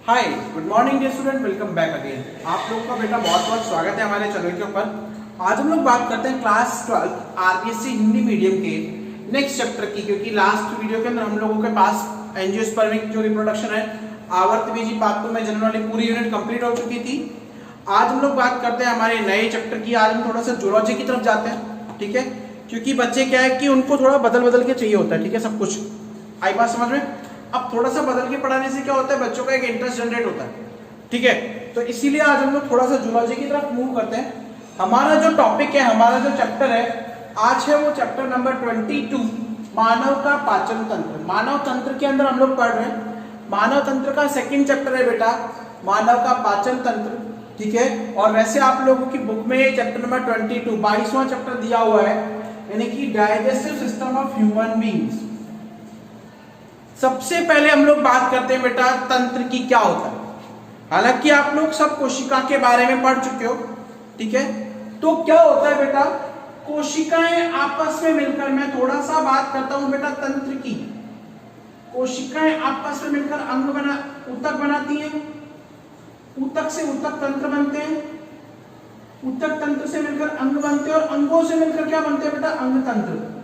हाय good morning dear student, welcome back again. आप लोगों का बेटा बहुत बहुत स्वागत है हमारे चैनल के ऊपर। आज हम लोग बात करते हैं क्लास 12 आरबीएससी हिंदी मीडियम के नेक्स्ट चैप्टर की, क्योंकि लास्ट वीडियो के अंदर हम लोगों के पास एंजियोस्पर्मिक जो रिप्रोडक्शन है आवर्त बीजी पात्रों में जनरल वाली पूरी यूनिट कंप्लीट हो चुकी थी। आज हम लोग बात करते हैं हमारे नए चैप्टर की। आज हम थोड़ा सा जूलॉजी की तरफ जाते हैं, ठीक है, क्योंकि बच्चे क्या है कि उनको थोड़ा बदल के चाहिए होता है, ठीक है, सब कुछ आई बात समझ में। अब थोड़ा सा बदल के पढ़ाने से क्या होता है, बच्चों का एक इंटरेस्ट जनरेट होता है, ठीक है। तो इसीलिए आज हम लोग थोड़ा सा जूलॉजी की तरफ मूव करते हैं। हमारा जो टॉपिक है, हमारा जो चैप्टर है आज है वो चैप्टर नंबर 22, मानव का पाचन तंत्र। मानव तंत्र के अंदर हम लोग पढ़ रहे हैं, मानव तंत्र का सेकंड चैप्टर है बेटा, मानव का पाचन तंत्र, ठीक है। और वैसे आप लोगों की बुक में चैप्टर नंबर 22 22वां चैप्टर दिया हुआ है, यानी कि digestive system of human beings. सबसे पहले हम लोग बात करते हैं बेटा तंत्र की क्या होता है। हालांकि आप लोग सब कोशिका के बारे में पढ़ चुके हो, ठीक है। तो क्या होता है बेटा, कोशिकाएं आपस में मिलकर, मैं थोड़ा सा बात करता हूं बेटा तंत्र की। कोशिकाएं आपस में मिलकर ऊतक बनाती हैं, ऊतक से ऊतक तंत्र बनते हैं, ऊतक तंत्र से मिलकर अंग बनते हैं, और अंगों से मिलकर क्या बनते हैं बेटा, अंग तंत्र।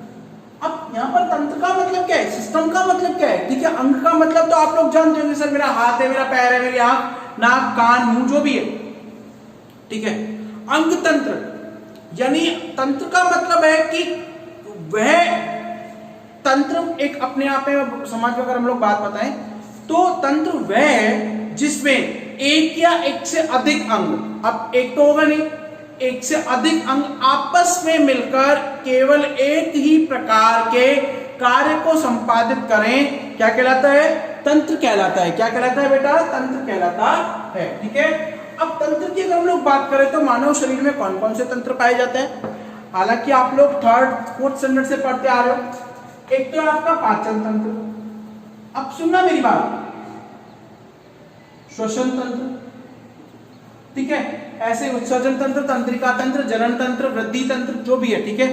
अब यहाँ पर तंत्र का मतलब क्या है, सिस्टम का मतलब क्या है, ठीक है। अंग का मतलब तो आप लोग जानते होंगे, सर मेरा हाथ है, मेरा पैर है, मेरी आंख, नाक, कान, मुंह, जो भी है, ठीक है। अंग तंत्र यानी तंत्र का मतलब है कि वह तंत्र एक अपने आप में, समाज में अगर हम लोग बात बताएं तो तंत्र वह है जिसमें एक या एक से अधिक अंग, अब एक तो होगा नहीं, एक से अधिक अंग आपस में मिलकर केवल एक ही प्रकार के कार्य को संपादित करें, क्या कहलाता है, तंत्र कहलाता है। क्या कहलाता है बेटा, तंत्र कहलाता है, ठीक है। अब तंत्र की अगर हम लोग बात करें तो मानव शरीर में कौन कौन से तंत्र पाए जाते हैं। हालांकि आप लोग 3rd 4th स्टैंडर्ड से पढ़ते आ रहे हो। एक तो है आपका पाचन तंत्र, अब सुनना मेरी बात, श्वसन तंत्र, ठीक है, ऐसे उत्सर्जन तंत्र, तंत्रिका तंत्र, जनन तंत्र, वृद्धि तंत्र, जो भी है, ठीक है।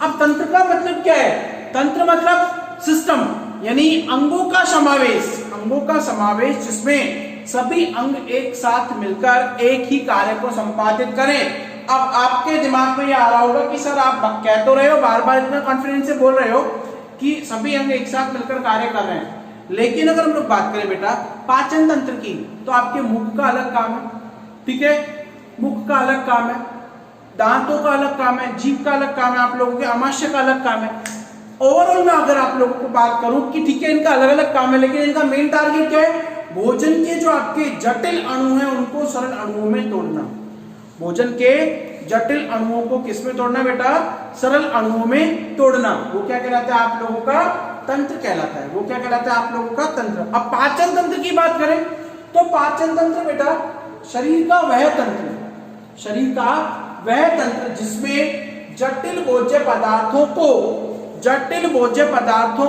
अब तंत्र का मतलब क्या है, तंत्र मतलब सिस्टम, यानी अंगों का समावेश, अंगों का समावेश जिसमें सभी अंग एक साथ मिलकर एक ही कार्य को संपादित करें। अब आपके दिमाग में ये आ रहा होगा कि सर आप कह तो रहे हो, बार बार इतना कॉन्फिडेंस से बोल रहे हो कि सभी अंग एक साथ मिलकर कार्य कर रहे हैं, लेकिन अगर हम लोग बात करें बेटा पाचन तंत्र की, तो आपके मुख का अलग काम है, ठीक है, मुख का अलग काम है, दांतों का अलग काम है, जीभ का अलग काम है, आप लोगों के आमाशय का अलग काम है। ओवरऑल में अगर आप लोगों को बात करूं कि ठीक है इनका अलग अलग काम है, लेकिन इनका मेन टारगेट क्या है, भोजन के जो आपके जटिल अणु हैं उनको सरल अणुओं में तोड़ना। भोजन के जटिल अणुओं को किसमें तोड़ना बेटा, सरल अणुओं में तोड़ना। वो क्या कहलाता है, आप लोगों का तंत्र कहलाता है। वो क्या कहलाता है, आप लोगों का तंत्र। अब पाचन तंत्र की बात करें तो पाचन तंत्र बेटा शरीर का वह तंत्र, शरीर का वह तंत्र जिसमें जटिल भोज्य पदार्थों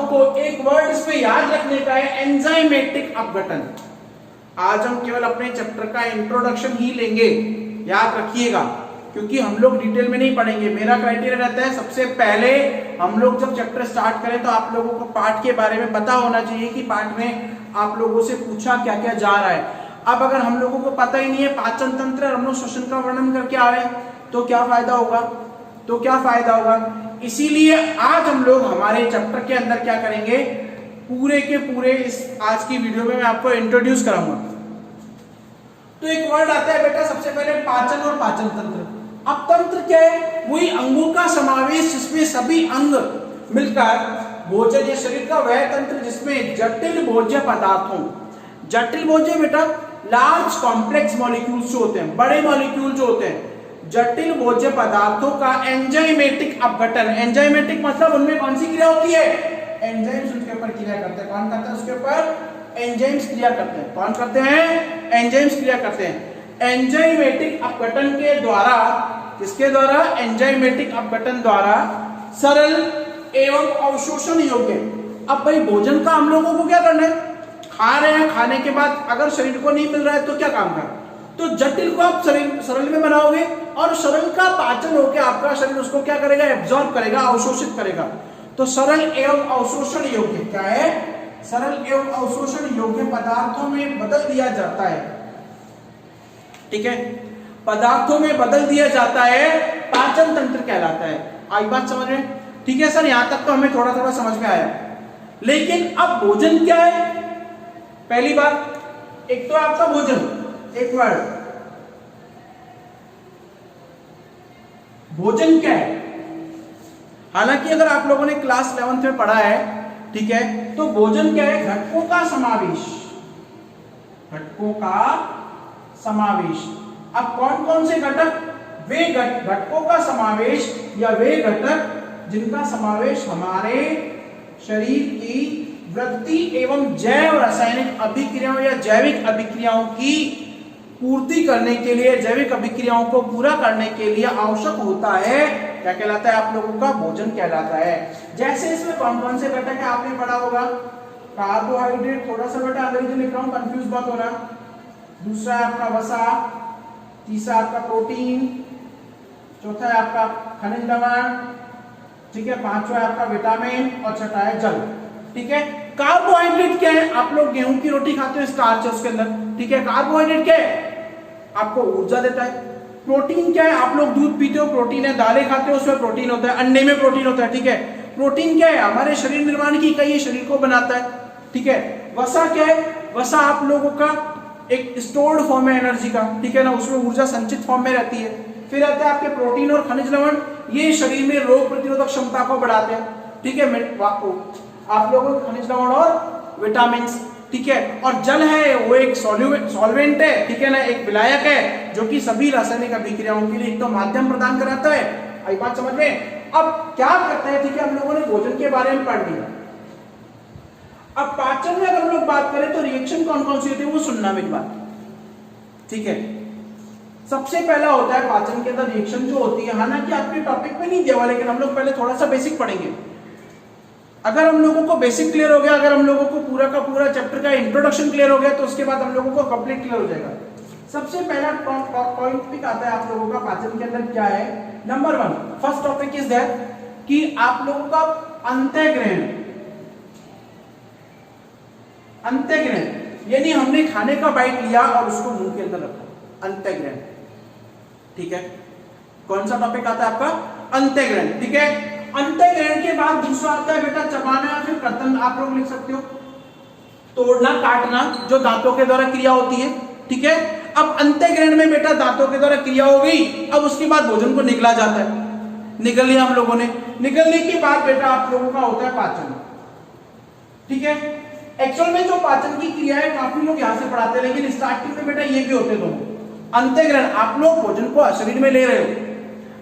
को एक वर्ड इसमें याद रखने का है, एंजाइमेटिक अपघटन। आज हम केवल अपने चैप्टर का इंट्रोडक्शन ही लेंगे, याद रखिएगा, क्योंकि हम लोग डिटेल में नहीं पढ़ेंगे। मेरा क्राइटेरिया रहता है सबसे पहले हम लोग जब चैप्टर स्टार्ट करें तो आप लोगों को पाठ के बारे में पता होना चाहिए कि पाठ में आप लोगों से पूछा क्या क्या जा रहा है। अब अगर हम लोगों को पता ही नहीं है पाचन तंत्र, हम लोग श्वसन का वर्णन करके आ रहे हैं, तो क्या फायदा होगा। इसीलिए आज हम लोग हमारे चैप्टर के अंदर क्या करेंगे, पूरे के पूरे इस आज की वीडियो में मैं आपको इंट्रोड्यूस कराऊंगा। तो एक वर्ड आता है बेटा सबसे पहले पाचन और पाचन तंत्र। अब तंत्र क्या है, वही अंगों का समावेश जिसमें सभी अंग मिलकर भोजन, या शरीर का वह तंत्र जिसमें जटिल भोज्य पदार्थों, जटिल भोज्य बेटा लार्ज कॉम्प्लेक्स मॉलिक्यूल्स जो होते हैं, बड़े मॉलिक्यूल जो होते हैं, जटिल भोज्य पदार्थों का एंजाइमेटिक अपघटन। एंजाइमेटिक मतलब उनमें कौन सी क्रिया होती है, एंजाइम्स उनके ऊपर क्रिया करते हैं। कौन करता है उसके ऊपर, एंजाइम्स क्रिया करते हैं। कौन करते हैं, एंजाइम्स क्रिया करते हैं। एंजाइमेटिक अपघटन के द्वारा, किसके द्वारा, एंजाइमेटिक अपघटन द्वारा सरल एवं अवशोषण योग्य। अब भाई भोजन का हम लोगों को क्या करना है, खा रहे हैं, खाने के बाद अगर शरीर को नहीं मिल रहा है तो क्या काम कर, तो जटिल को आप सरल में बनाओगे, और सरल का पाचन होकर आपका शरीर उसको क्या करेगा, एब्जॉर्ब करेगा, अवशोषित करेगा। तो सरल एवं अवशोषण योग्य क्या है, सरल एवं अवशोषण योग्य पदार्थों में बदल दिया जाता है। ठीक है, पदार्थों में बदल दिया जाता है, पाचन तंत्र कहलाता है। आई बात समझ में? ठीक है सर, यहां तक तो हमें थोड़ा थोड़ा समझ में आया। लेकिन अब भोजन क्या है? पहली बात, एक तो आपका भोजन, एक वर्ड, भोजन क्या है? हालांकि अगर आप लोगों ने क्लास 11th में पढ़ा है, ठीक है, तो भोजन क्या है? घटकों का समावेश, घटकों का समावेश। अब कौन कौन से घटक? वे घटकों का समावेश या वे घटक जिनका समावेश हमारे शरीर की वृद्धि एवं जैव रासायनिक अभिक्रियाओं या जैविक अभिक्रियाओं की पूर्ति करने के लिए, जैविक अभिक्रियाओं को पूरा करने के लिए आवश्यक होता है, क्या कहलाता है? आप लोगों का भोजन कहलाता है। जैसे इसमें कौन कौन से घटक है आपने पढ़ा होगा? कार्बोहाइड्रेट, थोड़ा सा बेटा अंग्रेजी लिख रहा हूं, कंफ्यूज मत होना। दूसरा है आपका वसा, तीसरा आपका प्रोटीन, चौथा है आपका खनिज लवण, ठीक है, पांचवा है आपका विटामिन और छठा है जल। ठीक है, कार्बोहाइड्रेट क्या है? आप लोग गेहूं की रोटी खाते हो, स्टार्च है उसके अंदर। ठीक है, कार्बोहाइड्रेट क्या है? आपको ऊर्जा देता है। प्रोटीन क्या है? आप लोग दूध पीते हो, प्रोटीन है। दालें खाते हो, उसमें प्रोटीन होता है। अंडे में प्रोटीन होता है। ठीक है, प्रोटीन क्या है? हमारे शरीर निर्माण की इकाई, शरीर को बनाता है। ठीक है, वसा क्या है? वसा आप लोगों का एक स्टोर्ड फॉर्म है एनर्जी का, ठीक है ना, उसमें ऊर्जा संचित फॉर्म में रहती है। फिर आते हैं आपके प्रोटीन और खनिज लवण, ये शरीर में रोग प्रतिरोधक क्षमता को बढ़ाते हैं। ठीक है, आप लोगों को खनिज लवण और विटामिन। ठीक है, और जल है वो एक सॉल्वेंट है, ठीक है ना, एक विलायक है जो कि सभी रासायनिक अभिक्रियाओं के लिए एक तो माध्यम प्रदान कराता है। आई बात समझ में? अब क्या करते हैं? ठीक है, हम लोगों ने भोजन के बारे में पढ़ लिया। अब पाचन में अगर हम लोग बात करें तो रिएक्शन कौन कौन सी होती है वो सुनना मेरी बात। ठीक है, सबसे पहला होता है पाचन के अंदर रिएक्शन जो होती है, हालांकि आपके टॉपिक में नहीं दिया हुआ, लेकिन हम लोग पहले थोड़ा सा बेसिक पढ़ेंगे। अगर हम लोगों को बेसिक क्लियर हो गया, अगर हम लोगों को पूरा का पूरा चैप्टर का इंट्रोडक्शन क्लियर हो गया, तो उसके बाद हम लोगों को कंप्लीट क्लियर हो जाएगा। सबसे पहला टॉपिक आता है आप लोगों का पाचन के अंदर क्या है? Number 1 first topic is that कि आप लोगों का अंतःग्रहण। अंतःग्रहण यानी हमने खाने का बाइट लिया और उसको मुंह के अंदर रखा, अंतःग्रहण। ठीक है, कौन सा टॉपिक आता है आपका? अंतःग्रहण। ठीक है, अंतःग्रहण के बाद दूसरा आता है बेटा चबाना या फिर कर्तन, आप लोग लिख सकते हो, तोड़ना, काटना, जो दांतों के द्वारा क्रिया होती है। ठीक है, अब अंतःग्रहण में बेटा दांतों के द्वारा क्रिया हो गई, अब उसके बाद भोजन को निगला जाता है। निगल लिया हम लोगों ने, निगलने के बाद बेटा आप लोगों का होता है पाचन। ठीक है, एक्चुअल में जो पाचन की क्रिया है काफी लोग यहां से पढ़ाते हैं, लेकिन स्टार्टिंग में बेटा ये भी होते दोनों। अंतःग्रहण, आप लोग भोजन को शरीर में ले रहे हो,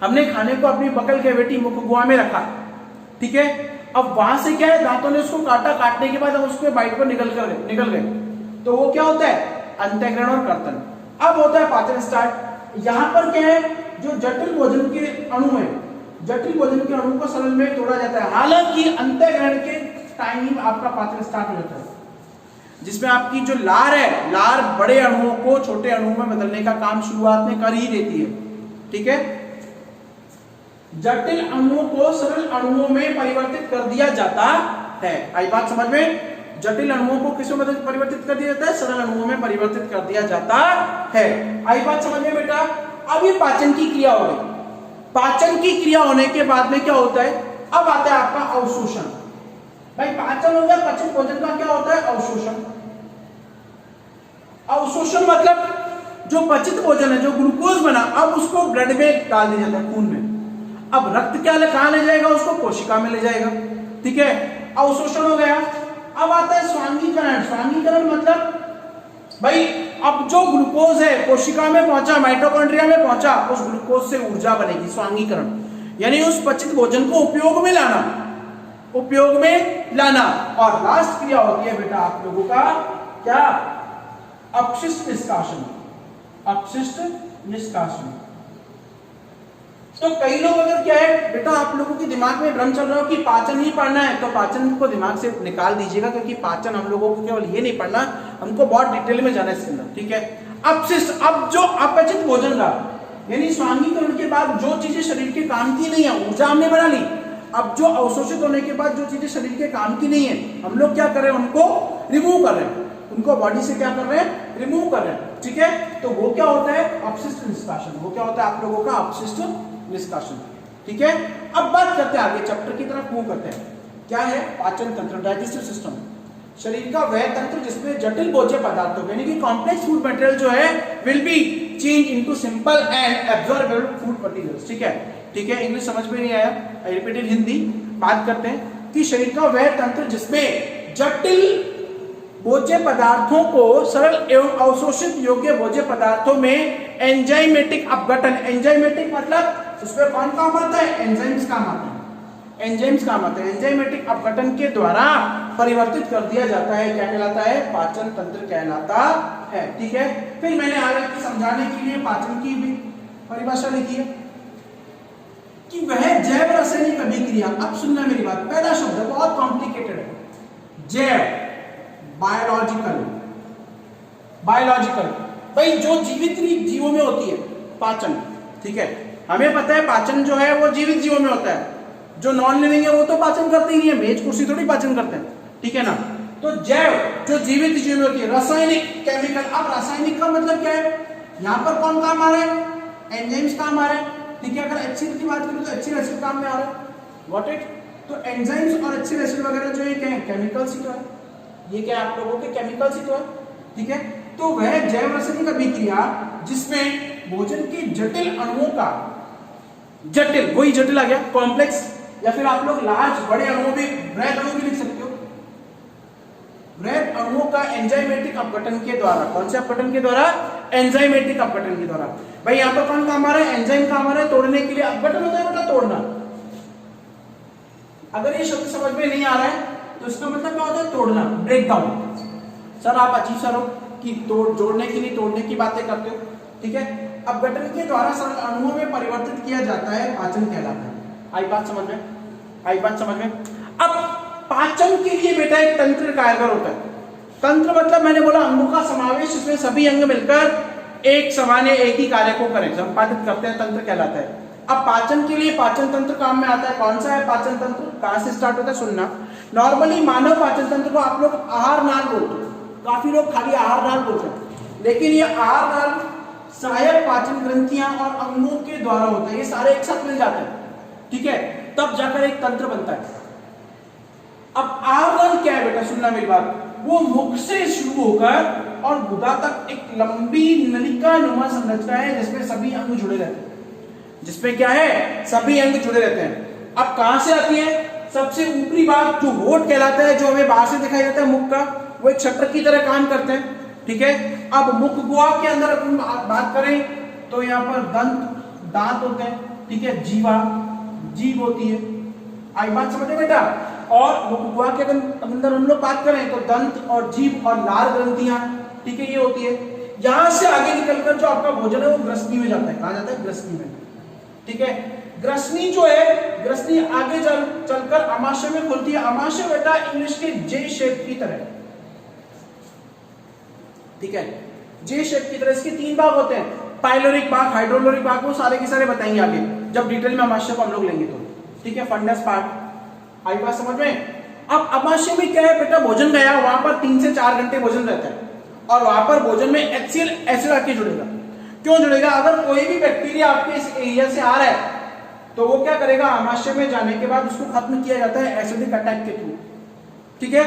हमने खाने को अपनी बकल कैविटी, मुख गुहा में रखा। ठीक है, अब वहां से क्या है, दांतों ने उसको काटा, काटने के बाद हम उसके बाइट पर निकल गए, तो वो क्या होता है? अंतःग्रहण और कर्तन। अब होता है पाचन स्टार्ट। यहां पर क्या है, जो जटिल भोजन के अणु है, जटिल भोजन के अणु को सरल में तोड़ा जाता है। हालांकि अंतःग्रहण के टाइम ही आपका पाचन स्टार्ट हो जाता है, जिसमें आपकी जो लार है, लार बड़े अणुओं को छोटे अणुओं में बदलने का काम शुरुआत में कर ही देती है। ठीक है, जटिल अणुओं को सरल अणुओं में परिवर्तित कर दिया जाता है। आई बात समझ में? जटिल अणुओं को किसमें परिवर्तित कर दिया जाता है? सरल अणुओं में परिवर्तित कर दिया जाता है। आई बात समझ में बेटा? अब ये पाचन की क्रिया हो गई। पाचन की क्रिया होने के बाद में क्या होता है? अब आता है आपका अवशोषण। भाई पाचन हो गया, पचित भोजन का क्या होता है? अवशोषण। अवशोषण मतलब जो पचित भोजन है, जो ग्लूकोज बना, अब उसको ब्लड में डाल दिया जाता है, खून में। अब रक्त क्या कहां ले जाएगा? उसको कोशिका में ले जाएगा। ठीक है, अवशोषण हो गया। अब आता है स्वांगीकरण। स्वांगीकरण मतलब भाई अब जो ग्लूकोज है कोशिका में पहुंचा, माइटोकॉन्ड्रिया में पहुंचा, उस ग्लूकोज से ऊर्जा बनेगी। स्वांगीकरण यानी उस पचित भोजन को उपयोग में लाना, उपयोग में लाना। और लास्ट क्रिया होती है बेटा आप लोगों का क्या? अपशिष्ट निष्कासन। अपशिष्ट निष्कासन। तो कई लोग अगर क्या है बेटा, आप लोगों के दिमाग में भ्रम चल रहा हो कि पाचन ही पढ़ना है, तो पाचन को दिमाग से निकाल दीजिएगा, क्योंकि पाचन हम लोगों को केवल ये नहीं पढ़ना, हमको बहुत डिटेल में जाना है इसके अंदर। ठीक है, अपशिष्ट, अब जो अपचित भोजन रहा, यानी स्वांगीकरण के बाद जो चीजें शरीर के काम की नहीं है, ऊर्जा हमने बना ली, अब जो अवशोषित होने के बाद जो चीजें शरीर के काम की नहीं है, हम लोग क्या कर रहे हैं, उनको रिमूव कर रहे हैं, उनको बॉडी से क्या कर रहे हैं, रिमूव कर रहे हैं। ठीक है, तो वो क्या होता है, अपशिष्ट निष्कासन। वो क्या होता है आप लोगों का, अपशिष्ट निष्कासन। ठीक है, अब बात करते हैं आगे चैप्टर की तरफ मूव करते हैं। क्या है, पाचन तंत्र, डाइजेस्टिव सिस्टम, शरीर का वह तंत्र जिसमें जटिल भोज्य पदार्थों यानी कि कॉम्प्लेक्स फूड मटेरियल जो है will be change into simple and absorbable food materials. ठीक है, ठीक है, इंग्लिश समझ में नहीं आया, आई रिपीट इन हिंदी। बात करते हैं कि शरीर का वह तंत्र जिसमें जटिल भोज्य पदार्थों को सरल एवं अवशोषित योग्य भोज्य पदार्थों में एंजाइमेटिक अपघटन, एंजाइमेटिक मतलब उसमें कौन काम आता है, एंजाइम्स काम आते हैं, एंजाइम्स काम आते हैं, एंजाइमेटिक अपघटन के द्वारा परिवर्तित कर दिया जाता है। क्या कहलाता है, पाचन तंत्र कहलाता है। ठीक है, फिर मैंने आगे समझाने के लिए पाचन की भी परिभाषा लिखी है कि वह जैव रासायनिक अभिक्रिया। अब सुनना मेरी बात, पहला शब्द बहुत कॉम्प्लिकेटेड है, जैव, बायोलॉजिकल, बायोलॉजिकल भाई जो जीवित जीवों में होती है पाचन। ठीक है, हमें पता है पाचन जो है वो जीवित जीवों में होता है, जो नॉन लिविंग है वो तो पाचन करते ही नहीं है, मेज कुर्सी थोड़ी पाचन करते हैं। ठीक है ना, तो जैव जो जीवित जीव में होती है, रासायनिक, केमिकल। अब रासायनिक का मतलब क्या है, यहां पर कौन काम आ रहा है, एंजाइम्स काम आ रहे हैं। ठीक है, अगर एचिड की बात करें तो एचिड एसिड काम में आ रहा है, व्हाट इट, तो एंजाइम्स और एचिड एसिड वगैरह जो है क्या है, केमिकल्स ही तो है, ये क्या आप लोगों के केमिकल्स ही तो है। ठीक है, तो वह जैव रासायनिक अभिक्रिया जिसमें भोजन के जटिल अणुओं का, जटिल वही जटिल आ गया, कॉम्प्लेक्स, या फिर आप लोग लार्ज बड़े अणुओं में बृहद अणु भी लिख सकते हो, बृहद अणुओं का एंजाइमेटिक अपघटन के द्वारा, कौन से अपघटन के द्वारा, एंजाइमेटिक अपघटन के द्वारा। भाई यहां पर कौन काम आ रहा है, एंजाइम काम आ रहा है, तोड़ने के लिए। अपघटन होता है बेटा तोड़ना। अगर ये शब्द समझ में नहीं आ रहा है तो इसका मतलब क्या होता है, तोड़ना, ब्रेक डाउन। सर आप अजीब सर हो कि जोड़ने के लिए तोड़ने की बातें करते हो। ठीक है, अपघटन के द्वारा सरल अणुओं में परिवर्तित किया जाता है, पाचन कहलाता है। आई बात समझ में, आई बात समझ में। अब पाचन के लिए बेटा एक तंत्र कारगर होता है। तंत्र मतलब मैंने बोला अंगों का समावेश, इसमें सभी अंग मिलकर एक समान एक ही कार्य को करें, संपादित करते हैं, तंत्र कहलाता है। अब पाचन के लिए पाचन तंत्र काम में आता है। कौन सा है पाचन तंत्र, कहां से स्टार्ट होता है, सुनना। नॉर्मली मानव पाचन तंत्र को आप लोग आहार नाल बोलते हैं, काफी लोग खाली आहार नाल बोलते हैं, लेकिन ये आहार नाल सहायक पाचन ग्रंथियां और अंगों के द्वारा होता है, ये सारे एक साथ मिल जाते हैं। ठीक है, तब जाकर एक तंत्र बनता है। अब आहार नाल क्या है बेटा, सुनना मेरी बात, वो मुख से शुरू होकर और गुदा तक एक लंबी नलिका नुमा संरचना है जिसमें सभी अंग जुड़े रहते हैं, जिसमें क्या है, सभी अंग जुड़े रहते हैं। अब कहां से आती है, सबसे ऊपरी भाग जो होठ कहलाता है, जो हमें बाहर से दिखाई देता है मुख का, वो एक शटर की तरह काम करते हैं। ठीक है, अब मुख गुहा के अंदर अपन बात करें तो यहाँ पर दंत, दांत होते हैं। ठीक है, जीवा, जीभ होती है, आई बात समझे बेटा। और मुख गुहा के अंदर हम लोग बात करें तो दंत और जीभ और लार ग्रंथियां, ठीक है, ये होती है। यहां से आगे निकलकर जो आपका भोजन है वो ग्रसनी में जाता है। कहां जाता है, ग्रसनी में। ठीक है, ग्रसनी जो है, ग्रसनी आगे चलकर अमाशय में खुलती है। अमाशय बेटा इंग्लिश के जे शेप की तरह, ठीक है, जे शेप की तरह। इसके तीन भाग होते हैं, पाइलोरिक भाग, हाइड्रोलोरिक भाग, वो सारे के सारे बताएंगे आगे जब डिटेल में अमाशय को हम लोग लेंगे तो। ठीक है, फंडस पार्ट, आई बात समझ में। अब अमाशय में क्या है बेटा, भोजन गया, वहां पर 3 से 4 घंटे भोजन रहता है और वहां पर भोजन में HCl एसिड आके जुड़ेगा। क्यों जुड़ेगा, अगर कोई भी बैक्टीरिया आपके इस एरिया से आ रहा है तो वो क्या करेगा, अमाशय में जाने के बाद उसको खत्म किया जाता है एसिडिक अटैक के थ्रू। ठीक है,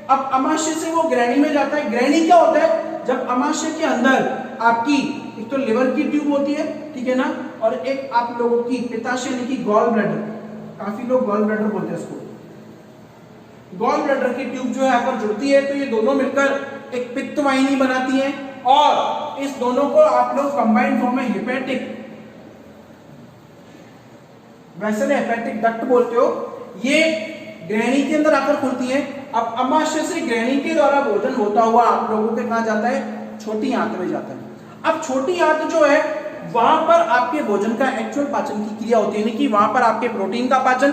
अब अमाशय से वो ग्रैनी में जाता है। ग्रैनी क्या होता है, जब अमाशय के अंदर आपकी एक तो लिवर की ट्यूब होती है, ठीक है ना, और एक आप लोगों की पित्ताशय यानी कि गॉल ब्लैडर, काफी लोग गॉल ब्लैडर बोलते हैं इसको, गॉल ब्लैडर की ट्यूब जो है आकर जुड़ती है, तो ये दोनों मिलकर एक पित्त वाहिनी बनाती है और इस दोनों को आप लोग कंबाइंड फॉर्म में हेपेटिक वेसल हेपेटिक डक्ट बोलते हो। ये ग्रहणी के अंदर आकर खुलती है। अब अमाशय से ग्रहणी के द्वारा भोजन होता हुआ आप लोगों के कहां जाता है, छोटी आंत में जाता है। अब छोटी आंत जो है वहां पर आपके भोजन का एक्चुअल पाचन की क्रिया होती है, यानी कि वहां पर आपके प्रोटीन का पाचन,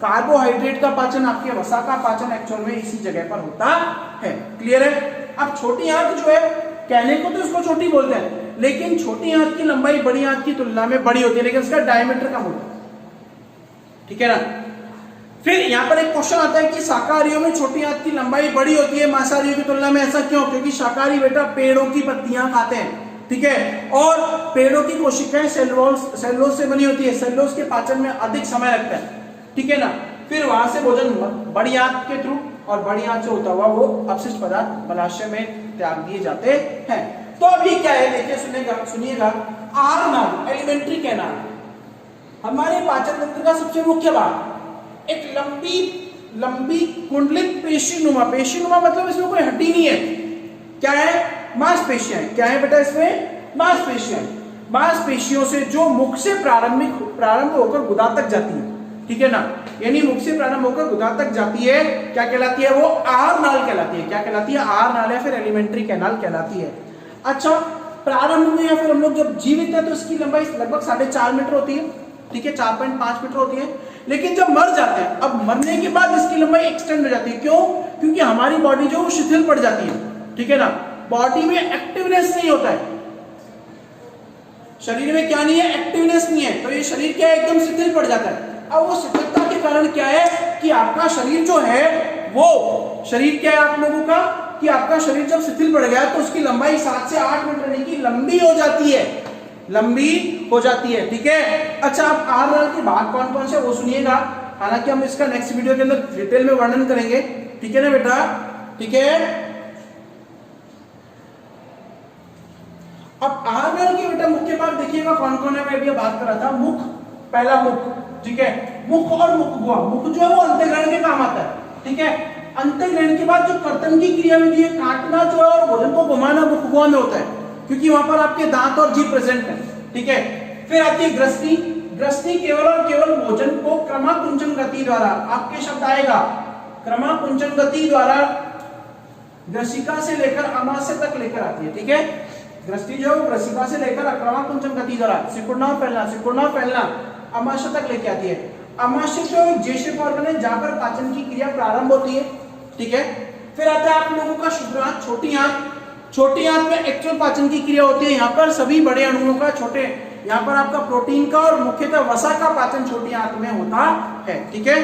कार्बोहाइड्रेट का पाचन, आपके वसा का पाचन एक्चुअल में इसी जगह पर होता है। क्लियर है। अब छोटी आंत जो है, कहने को तो इसको छोटी बोलते हैं, लेकिन छोटी आंत की लंबाई बड़ी आंत की तुलना में बड़ी होती है, लेकिन इसका डायमीटर कम होता है। ठीक है ना। फिर यहाँ पर एक क्वेश्चन आता है कि शाकाहारियों में छोटी आंत की लंबाई बड़ी होती है मांसाहारियों की तुलना में, ऐसा क्यों? क्योंकि शाकाहारी बेटा पेड़ों की पत्तियां खाते हैं, ठीक है, और पेड़ों की कोशिकाएं सेलुलोज से बनी होती है, सेलुलोज के पाचन में अधिक समय लगता है, ठीक है ना। फिर वहां से भोजन बड़ी आंत के थ्रू और बड़ी आंत से होता हुआ वो अपशिष्ट पदार्थ मलाशय में त्याग दिए जाते हैं। तो अभी क्या है देखिए, सुनिएगा, आहार नाल एलिमेंट्री कैनाल हमारे पाचन तंत्र का सबसे मुख्य भाग, एक लंबी कुंडलित पेशीनुमा मतलब इसमें कोई हड्डी नहीं है, क्या है? मांसपेशियां। क्या है बेटा इसमें? मांसपेशियां। मांसपेशियों से जो मुख से प्रारंभ होकर गुदा तक जाती है, ठीक है ना, यानी मुख से प्रारंभ होकर गुदा तक जाती है, क्या कहलाती है? वो आहार नाल कहलाती है। क्या कहलाती है? आहार नाल है, फिर एलिमेंट्री कैनाल कहलाती है। अच्छा, प्रारंभ में या फिर हम लोग जब जीवित है तो इसकी लंबाई लगभग 4.5 मीटर होती है, ठीक है, 4.5 मीटर होती है। लेकिन जब मर जाते हैं, अब मरने के बाद इसकी लंबाई एक्सटेंड हो जाती है। क्यों? क्योंकि हमारी बॉडी जो शिथिल पड़ जाती है, ठीक है ना, बॉडी में एक्टिवनेस नहीं होता है, शरीर में क्या नहीं है? एक्टिवनेस नहीं है, तो ये शरीर क्या है? एकदम शिथिल पड़ जाता है। अब वो शिथिलता के कारण क्या है कि आपका शरीर जो है, वो शरीर क्या है आप लोगों का, कि आपका शरीर जब शिथिल पड़ गया तो उसकी लंबाई 7 से 8 मीटर यानी कि लंबी हो जाती है, लंबी हो जाती है, ठीक है। अच्छा, आप आहार नाल के भाग कौन कौन से वो सुनिएगा, हालांकि हम इसका नेक्स्ट वीडियो के अंदर डिटेल में वर्णन करेंगे, ठीक है ना बेटा, ठीक है। अब आहार नाल के बेटा मुख्य भाग देखिएगा कौन कौन है, मैं अभी बात कर रहा था, मुख, पहला मुख, ठीक है, मुख और मुखगुआ। मुख जो है वो अंतःग्रहण के काम आता है, ठीक है। अंतःग्रहण के बाद जो कर्तन की क्रिया विधि है, काटना जो है और भोजन को घुमाना, मुखगुआ में होता है, क्योंकि वहां पर आपके दांत और जीभ प्रेजेंट है, ठीक है। फिर आती है ग्रसनी। ग्रसनी केवल और केवल भोजन को क्रमाकुंचन गति द्वारा, आपके शब्द आएगा, क्रमाकुंचन गति द्वारा ग्रसिका से लेकर अमाशय तक लेकर आती है, ठीक है। ग्रसनी जो है ग्रसिका से लेकर क्रमाकुंचन गति द्वारा सिकुड़ना फैलना अमाशय तक लेके आती है। अमाशय जो जे शेप ऑर्गन है, जहां पर पाचन की क्रिया प्रारंभ होती है, ठीक है। फिर आता है आप लोगों का शुद्ध आंत, छोटी आंत। छोटी आंत में एक्चुअल पाचन की क्रिया होती है, यहाँ पर सभी बड़े अणुओं का, छोटे यहाँ पर आपका प्रोटीन का और मुख्यतः वसा का पाचन छोटी आंत में होता है, ठीक है।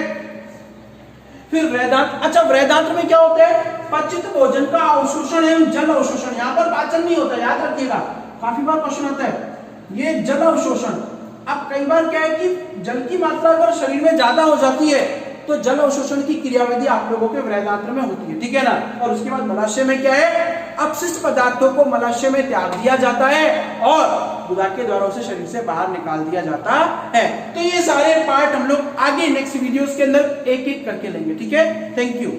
फिर वृहदांत। अच्छा, वृहदांत में क्या होता है? पचित भोजन का अवशोषण एवं जल अवशोषण। यहाँ पर पाचन नहीं होता, याद रखिएगा, काफी बार क्वेश्चन आता है, ये जल अवशोषण। अब कई बार क्या है कि जल की मात्रा अगर शरीर में ज्यादा हो जाती है तो जल अवशोषण की क्रियाविधि आप लोगों के वृहदांत्र में होती है, ठीक है ना। और उसके बाद मलाशय में क्या है? अपशिष्ट पदार्थों को मलाशय में त्याग दिया जाता है और गुदा के द्वारा उसे शरीर से बाहर निकाल दिया जाता है। तो ये सारे पार्ट हम लोग आगे नेक्स्ट वीडियोस के अंदर एक एक करके लेंगे, ठीक है। Thank you.